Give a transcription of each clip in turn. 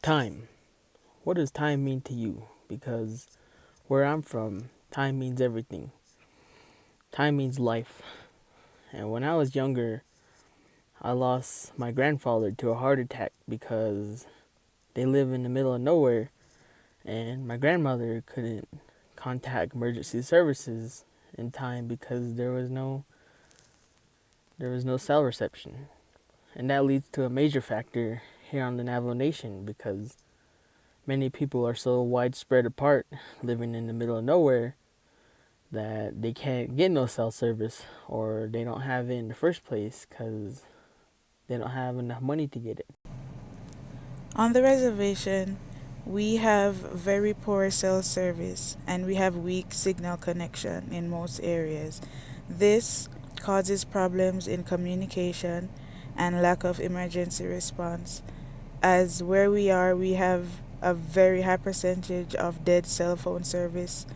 Time. What does time mean to you? Because where I'm from, time means everything. Time means life. And when I was younger, I lost my grandfather to a heart attack because they live in the middle of nowhere and my grandmother couldn't contact emergency services in time because there was no cell reception. And that leads to a major factor here on the Navajo Nation because many people are so widespread apart, living in the middle of nowhere, that they can't get no cell service or they don't have it in the first place because they don't have enough money to get it. On the reservation, we have very poor cell service and we have weak signal connection in most areas. This causes problems in communication and lack of emergency response. As where we are, we have a very high percentage of dead cell phone service,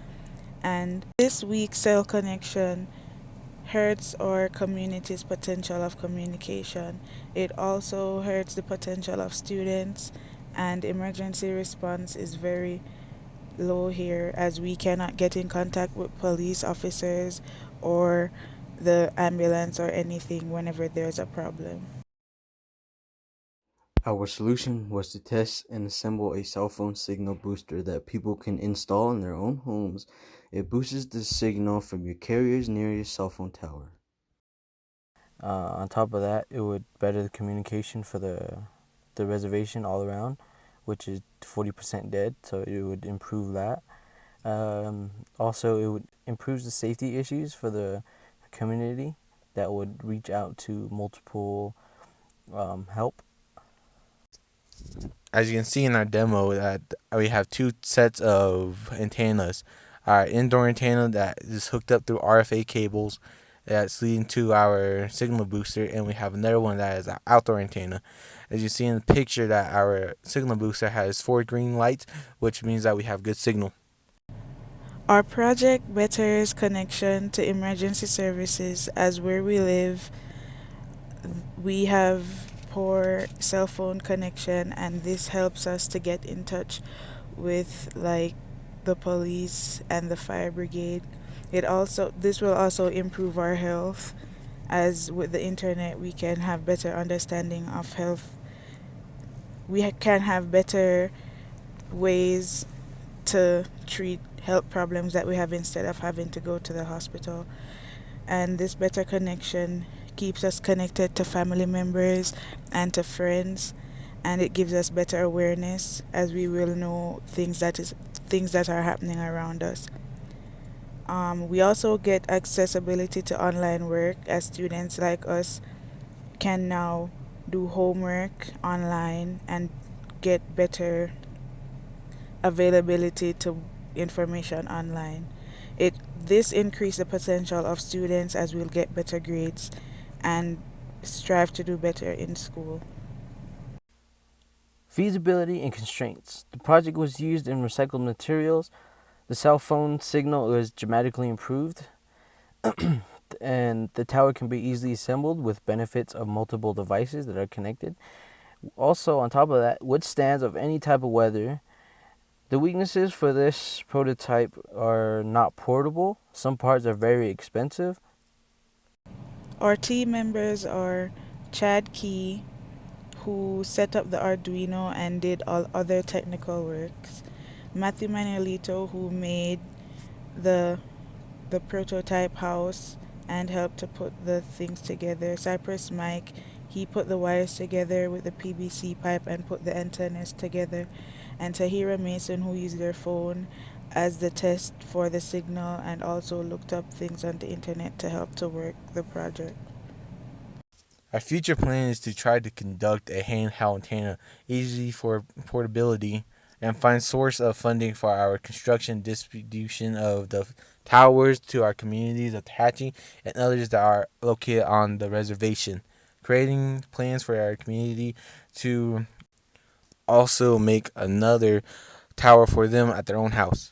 and this weak cell connection hurts our community's potential of communication. It also hurts the potential of students, and emergency response is very low here as we cannot get in contact with police officers or the ambulance or anything whenever there's a problem. Our solution was to test and assemble a cell phone signal booster that people can install in their own homes. It boosts the signal from your carrier's nearest cell phone tower. On top of that, it would better the communication for the reservation all around, which is 40% dead, so it would improve that. Also, it would improve the safety issues for the community that would reach out to multiple help. As you can see in our demo, that we have two sets of antennas. Our indoor antenna that is hooked up through RFA cables that's leading to our signal booster, and we have another one that is our outdoor antenna. As you see in the picture, that our signal booster has 4 green lights, which means that we have good signal. Our project betters connection to emergency services as where we live we have poor cell phone connection, and this helps us to get in touch with like the police and the fire brigade. This will also improve our health, as with the internet we can have better understanding of health. Can have better ways to treat health problems that we have instead of having to go to the hospital. And this better connection keeps us connected to family members and to friends, and it gives us better awareness as we will know things that are happening around us. We also get accessibility to online work as students like us can now do homework online and get better availability to information online. It This increase the potential of students as we'll get better grades and strive to do better in school. Feasibility and constraints. The project was used in recycled materials. The cell phone signal was dramatically improved, and the tower can be easily assembled with benefits of multiple devices that are connected. Also, on top of that, withstands of any type of weather. The weaknesses for this prototype are not portable. Some parts are very expensive. Our team members are Chad Key, who set up the Arduino and did all other technical works, Matthew Manuelito, who made the the prototype house and helped to put the things together. Cypress Mike, he put the wires together with the PVC pipe and put the antennas together. And Tahira Mason, who used their phone as the test for the signal and also looked up things on the internet to help to work the project. Our future plan is to try to conduct a handheld antenna, easy for portability, and find source of funding for our construction distribution of the towers to our communities of Tohatchi and others that are located on the reservation. Creating plans for our community to also make another tower for them at their own house.